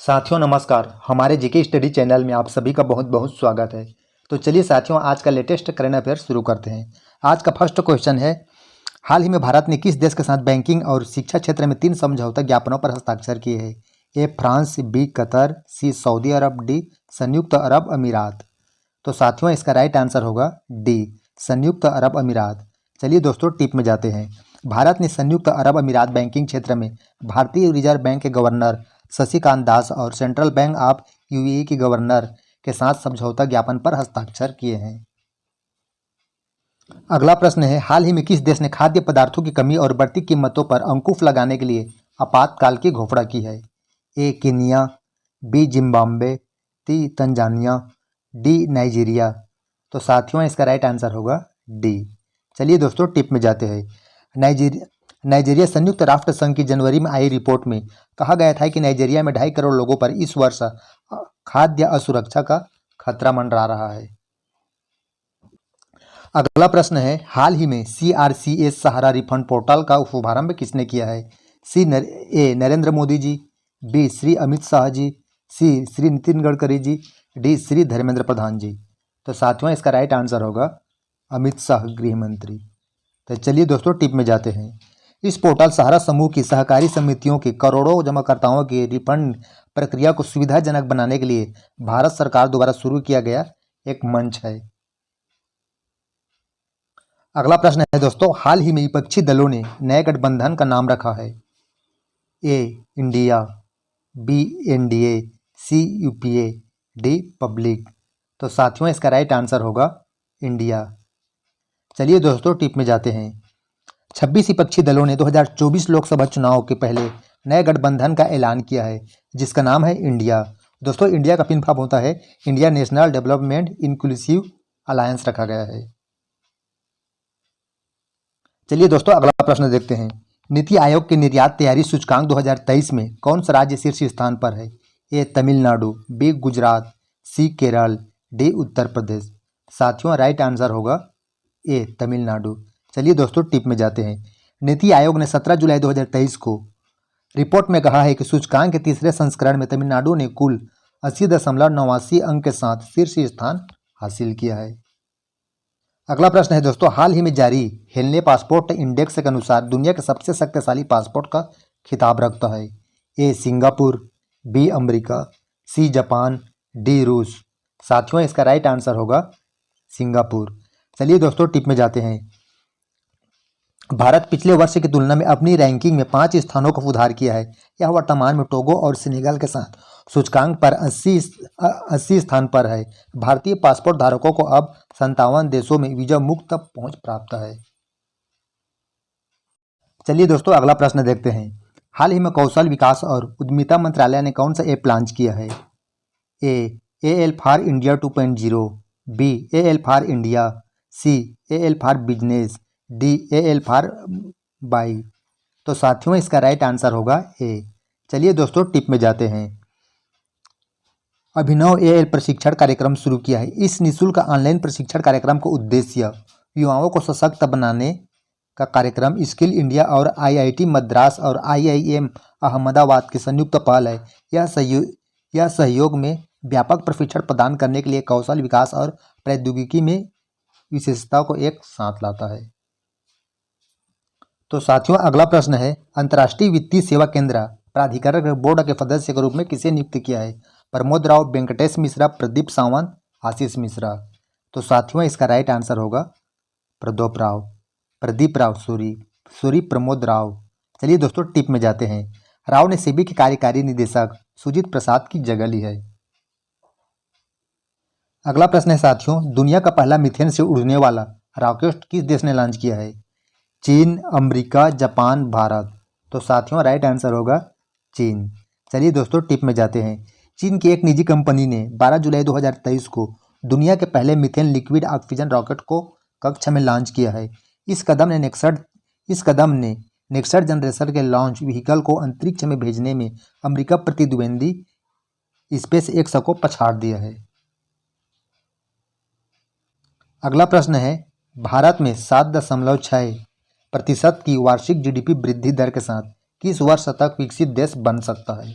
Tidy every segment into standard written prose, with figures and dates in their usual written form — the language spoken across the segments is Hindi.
साथियों नमस्कार। हमारे जीके स्टडी चैनल में आप सभी का बहुत बहुत स्वागत है। तो चलिए साथियों, आज का लेटेस्ट करंट अफेयर शुरू करते हैं। आज का फर्स्ट क्वेश्चन है, हाल ही में भारत ने किस देश के साथ बैंकिंग और शिक्षा क्षेत्र में 3 समझौता ज्ञापनों पर हस्ताक्षर किए हैं? A France, B Qatar, C Saudi Arab, D संयुक्त अरब अमीरात। तो साथियों इसका राइट आंसर होगा डी संयुक्त अरब अमीरात। चलिए दोस्तों टिप में जाते हैं। भारत ने संयुक्त अरब अमीरात बैंकिंग क्षेत्र में भारतीय रिजर्व बैंक के गवर्नर शशिकांत दास और सेंट्रल बैंक ऑफ यूएई के गवर्नर के साथ समझौता ज्ञापन पर हस्ताक्षर किए हैं। अगला प्रश्न है, हाल ही में किस देश ने खाद्य पदार्थों की कमी और बढ़ती कीमतों पर अंकुश लगाने के लिए आपातकाल की घोषणा की है? ए केनिया, बी जिम्बाब्वे, सी तंजानिया, डी नाइजीरिया। तो साथियों इसका राइट आंसर होगा डी। चलिए दोस्तों टिप में जाते हैं। नाइजीरिया संयुक्त राष्ट्र संघ की जनवरी में आई रिपोर्ट में कहा गया था कि नाइजीरिया में 2.5 करोड़ लोगों पर इस वर्ष खाद्य असुरक्षा का खतरा मंडरा रहा है। अगला प्रश्न है, हाल ही में CRCS सहारा रिफंड पोर्टल का शुभारंभ किसने किया है? ए नरेंद्र मोदी जी, बी श्री अमित शाह जी, सी श्री नितिन गडकरी जी, डी श्री धर्मेंद्र प्रधान जी। तो साथियों इसका राइट आंसर होगा अमित शाह, गृह मंत्री। तो चलिए दोस्तों टिप में जाते हैं। इस पोर्टल सहारा समूह की सहकारी समितियों के करोड़ों जमाकर्ताओं की रिफंड प्रक्रिया को सुविधाजनक बनाने के लिए भारत सरकार द्वारा शुरू किया गया एक मंच है। अगला प्रश्न है दोस्तों, हाल ही में विपक्षी दलों ने नए गठबंधन का नाम रखा है? ए इंडिया, बी एनडीए, सी यूपीए, डी पब्लिक। तो साथियों इसका राइट आंसर होगा इंडिया। चलिए दोस्तों टिप में जाते हैं। 26 विपक्षी दलों ने 2024 लोकसभा चुनाव के पहले नए गठबंधन का ऐलान किया है, जिसका नाम है इंडिया। दोस्तों इंडिया का पिन फॉर्म होता है India national development inclusive alliance रखा गया है। चलिए दोस्तों अगला प्रश्न देखते हैं। नीति आयोग के निर्यात तैयारी सूचकांक 2023 में कौन सा राज्य शीर्ष स्थान पर है? ए तमिलनाडु, बी गुजरात, सी केरल, डी उत्तर प्रदेश। साथियों राइट आंसर होगा ए तमिलनाडु। चलिए दोस्तों टिप में जाते हैं। नीति आयोग ने 17 जुलाई 2023 को रिपोर्ट में कहा है कि सूचकांक के तीसरे संस्करण में तमिलनाडु ने कुल 80.89 अंक के साथ शीर्ष स्थान हासिल किया है। अगला प्रश्न है दोस्तों, हाल ही में जारी हेलने पासपोर्ट इंडेक्स के अनुसार दुनिया के सबसे शक्तिशाली पासपोर्ट का खिताब रखता है? A Singapore, B America, C Japan, D रूस। साथियों इसका राइट आंसर होगा सिंगापुर। चलिए दोस्तों टिप में जाते हैं। भारत पिछले वर्ष की तुलना में अपनी रैंकिंग में 5 स्थानों का सुधार किया है। यह वर्तमान में टोगो और सेनेगल के साथ सूचकांक पर 80 स्थान पर है। भारतीय पासपोर्ट धारकों को अब 57 देशों में वीजा मुक्त पहुंच प्राप्त है। चलिए दोस्तों अगला प्रश्न देखते हैं। हाल ही में कौशल विकास और उद्यमिता मंत्रालय ने कौन सा ऐप लॉन्च किया है? A AL for India 2.0, B AL for India, C AL for business, D AL for बाई। तो साथियों इसका राइट आंसर होगा ए। चलिए दोस्तों टिप में जाते हैं। अभिनव AL प्रशिक्षण कार्यक्रम शुरू किया है। इस निःशुल्क ऑनलाइन प्रशिक्षण कार्यक्रम का उद्देश्य युवाओं को सशक्त बनाने का कार्यक्रम स्किल इंडिया और IIT मद्रास और IIM अहमदाबाद की संयुक्त पहल है। यह सहयोग में व्यापक प्रशिक्षण प्रदान करने के लिए कौशल विकास और प्रौद्योगिकी में विशेषता को एक साथ लाता है। तो साथियों अगला प्रश्न है, अंतर्राष्ट्रीय वित्तीय सेवा केंद्र प्राधिकरण के बोर्ड के सदस्य के रूप में किसे नियुक्त किया है? प्रमोद राव, वेंकटेश मिश्रा, प्रदीप सावंत, आशीष मिश्रा। तो साथियों इसका राइट आंसर होगा प्रदीप राव सूरी प्रमोद राव। चलिए दोस्तों टिप में जाते हैं। राव ने सेबी के कार्यकारी निदेशक सुजीत प्रसाद की जगह ली है। अगला प्रश्न है साथियों, दुनिया का पहला मीथेन से उड़ने वाला रॉकेट किस देश ने लॉन्च किया है? चीन, अमेरिका, जापान, भारत। तो साथियों राइट आंसर होगा चीन। चलिए दोस्तों टिप में जाते हैं। चीन की एक निजी कंपनी ने 12 जुलाई 2023 को दुनिया के पहले मीथेन लिक्विड ऑक्सीजन रॉकेट को कक्षा में लॉन्च किया है। इस कदम ने नेक्स्ट जनरेशन के लॉन्च व्हीकल को अंतरिक्ष में भेजने में अमेरिका प्रतिद्वंदी स्पेस एक्स को पछाड़ दिया है। अगला प्रश्न है, भारत में 7.6% की वार्षिक GDP वृद्धि दर के साथ किस वर्ष तक विकसित देश बन सकता है?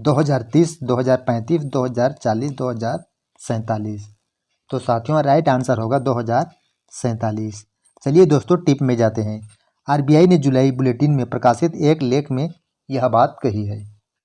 2030, 2035, 2040, 2047। तो साथियों राइट आंसर होगा 2047। चलिए दोस्तों टिप में जाते हैं। आरबीआई ने जुलाई बुलेटिन में प्रकाशित एक लेख में यह बात कही है।